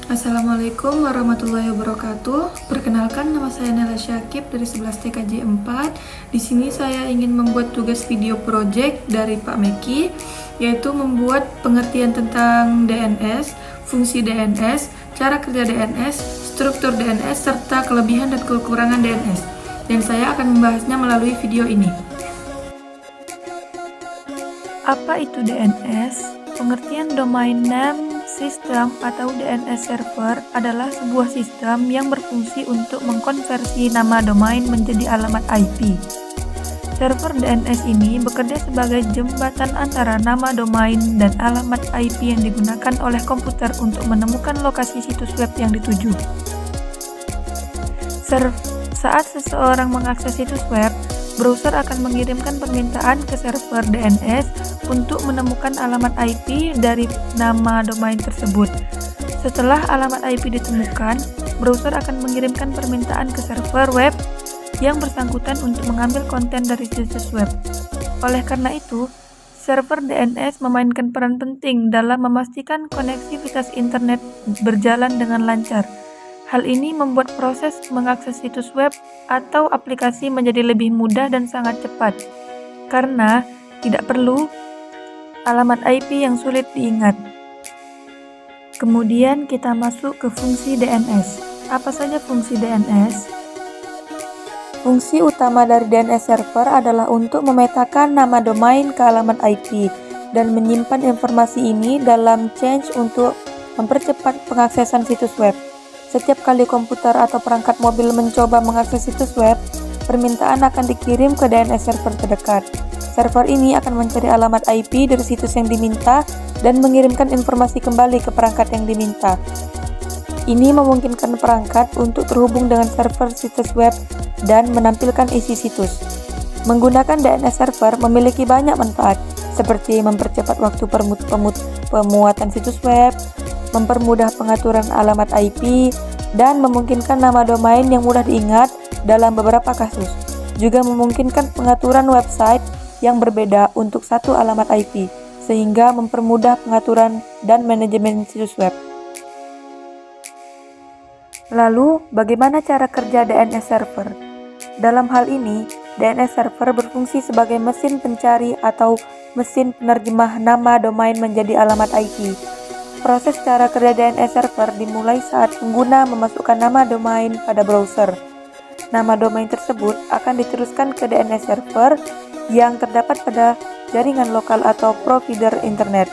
Assalamualaikum warahmatullahi wabarakatuh. Perkenalkan, nama saya Nela Syakib dari 11 TKJ 4. Di sini saya ingin membuat tugas video project dari Pak Meki, yaitu membuat pengertian tentang DNS, fungsi DNS, cara kerja DNS, struktur DNS, serta kelebihan dan kekurangan DNS. Dan saya akan membahasnya melalui video ini. Apa itu DNS? Pengertian Domain Name System atau DNS Server adalah sebuah sistem yang berfungsi untuk mengkonversi nama domain menjadi alamat IP. Server DNS ini bekerja sebagai jembatan antara nama domain dan alamat IP yang digunakan oleh komputer untuk menemukan lokasi situs web yang dituju. Saat seseorang mengakses situs web, browser akan mengirimkan permintaan ke server DNS untuk menemukan alamat IP dari nama domain tersebut. Setelah alamat IP ditemukan, browser akan mengirimkan permintaan ke server web yang bersangkutan untuk mengambil konten dari situs web. Oleh karena itu, server DNS memainkan peran penting dalam memastikan koneksivitas internet berjalan dengan lancar. Hal ini membuat proses mengakses situs web atau aplikasi menjadi lebih mudah dan sangat cepat, karena tidak perlu alamat IP yang sulit diingat. Kemudian kita masuk ke fungsi DNS. Apa saja fungsi DNS? Fungsi utama dari DNS server adalah untuk memetakan nama domain ke alamat IP dan menyimpan informasi ini dalam change untuk mempercepat pengaksesan situs web. Setiap kali komputer atau perangkat mobil mencoba mengakses situs web, permintaan akan dikirim ke DNS server terdekat. Server ini akan mencari alamat IP dari situs yang diminta dan mengirimkan informasi kembali ke perangkat yang diminta. Ini memungkinkan perangkat untuk terhubung dengan server situs web dan menampilkan isi situs. Menggunakan DNS server memiliki banyak manfaat, seperti mempercepat waktu pemuatan situs web, mempermudah pengaturan alamat IP, dan memungkinkan nama domain yang mudah diingat dalam beberapa kasus. Juga memungkinkan pengaturan website yang berbeda untuk satu alamat IP, sehingga mempermudah pengaturan dan manajemen situs web. Lalu, bagaimana cara kerja DNS server? Dalam hal ini, DNS server berfungsi sebagai mesin pencari atau mesin penerjemah nama domain menjadi alamat IP. Proses cara kerja DNS server dimulai saat pengguna memasukkan nama domain pada browser. Nama domain tersebut akan diteruskan ke DNS server yang terdapat pada jaringan lokal atau provider internet.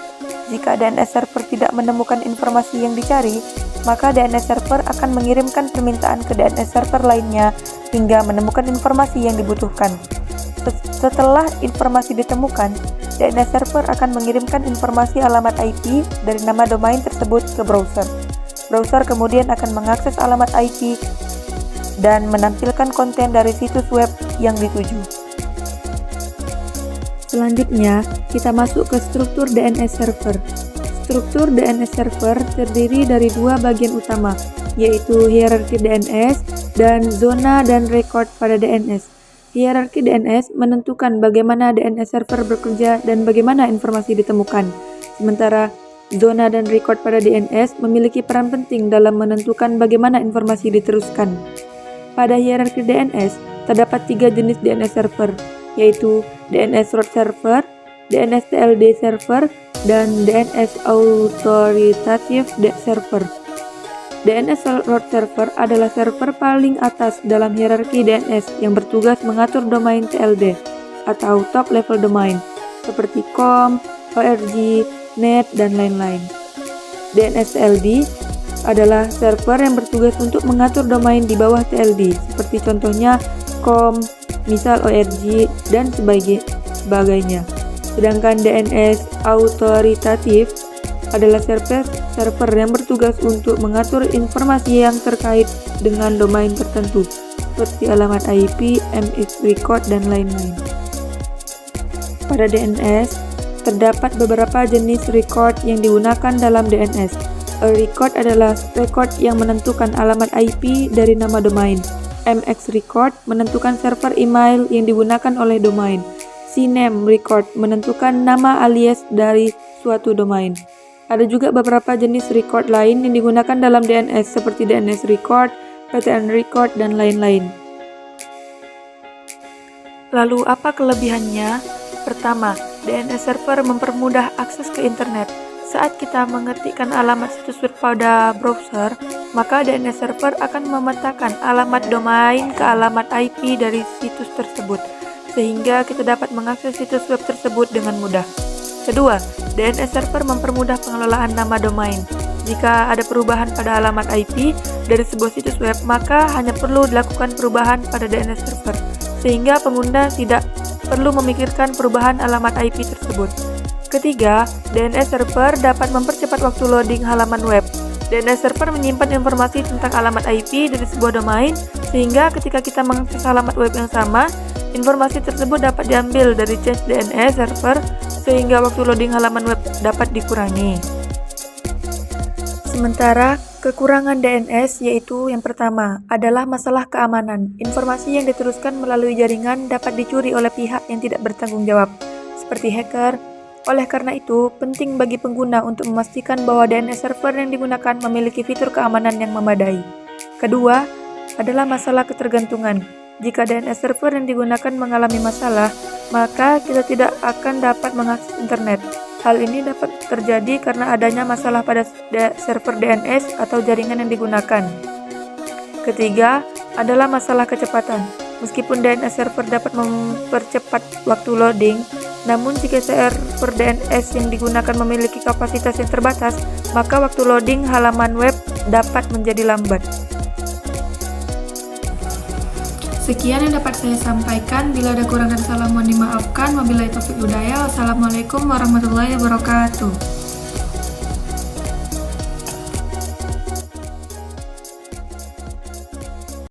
Jika DNS server tidak menemukan informasi yang dicari, maka DNS server akan mengirimkan permintaan ke DNS server lainnya hingga menemukan informasi yang dibutuhkan. Setelah informasi ditemukan, DNS server akan mengirimkan informasi alamat IP dari nama domain tersebut ke browser. Browser kemudian akan mengakses alamat IP dan menampilkan konten dari situs web yang dituju. Selanjutnya, kita masuk ke struktur DNS server. Struktur DNS server terdiri dari dua bagian utama, yaitu hierarki DNS dan zona dan record pada DNS. Hierarki DNS menentukan bagaimana DNS server bekerja dan bagaimana informasi ditemukan. Sementara zona dan record pada DNS memiliki peran penting dalam menentukan bagaimana informasi diteruskan. Pada hierarki DNS, terdapat 3 jenis DNS server, yaitu DNS root server, DNS TLD server, dan DNS authoritative server. DNS root server adalah server paling atas dalam hierarki DNS yang bertugas mengatur domain TLD atau top level domain seperti com, org, net, dan lain-lain. DNS TLD adalah server yang bertugas untuk mengatur domain di bawah TLD seperti contohnya com, misal org, dan sebagainya. Sedangkan DNS authoritative adalah server yang bertugas untuk mengatur informasi yang terkait dengan domain tertentu, seperti alamat IP, MX record, dan lain-lain. Pada DNS, terdapat beberapa jenis record yang digunakan dalam DNS. A record adalah record yang menentukan alamat IP dari nama domain. MX record menentukan server email yang digunakan oleh domain. CNAME record menentukan nama alias dari suatu domain. Ada juga beberapa jenis record lain yang digunakan dalam DNS seperti DNS record, PTN record, dan lain-lain. Lalu apa kelebihannya? Pertama, DNS server mempermudah akses ke internet. Saat kita mengetikkan alamat situs web pada browser, maka DNS server akan memetakan alamat domain ke alamat IP dari situs tersebut, sehingga kita dapat mengakses situs web tersebut dengan mudah. Kedua, DNS server mempermudah pengelolaan nama domain. Jika ada perubahan pada alamat IP dari sebuah situs web, maka hanya perlu dilakukan perubahan pada DNS server, sehingga pengguna tidak perlu memikirkan perubahan alamat IP tersebut. Ketiga, DNS server dapat mempercepat waktu loading halaman web. DNS server menyimpan informasi tentang alamat IP dari sebuah domain, sehingga ketika kita mengakses halamat web yang sama, informasi tersebut dapat diambil dari cache DNS server, sehingga waktu loading halaman web dapat dikurangi. Sementara, kekurangan DNS yaitu yang pertama adalah masalah keamanan. Informasi yang diteruskan melalui jaringan dapat dicuri oleh pihak yang tidak bertanggung jawab, seperti hacker. Oleh karena itu, penting bagi pengguna untuk memastikan bahwa DNS server yang digunakan memiliki fitur keamanan yang memadai. Kedua, adalah masalah ketergantungan. Jika DNS server yang digunakan mengalami masalah, maka kita tidak akan dapat mengakses internet. Hal ini dapat terjadi karena adanya masalah pada server DNS atau jaringan yang digunakan. Ketiga, adalah masalah kecepatan. Meskipun DNS server dapat mempercepat waktu loading, namun jika server DNS yang digunakan memiliki kapasitas yang terbatas, maka waktu loading halaman web dapat menjadi lambat. Sekian yang dapat saya sampaikan. Bila ada kurang dan salah mohon dimaafkan. Wabillahi taufiq hidayah. Wassalamualaikum warahmatullahi wabarakatuh.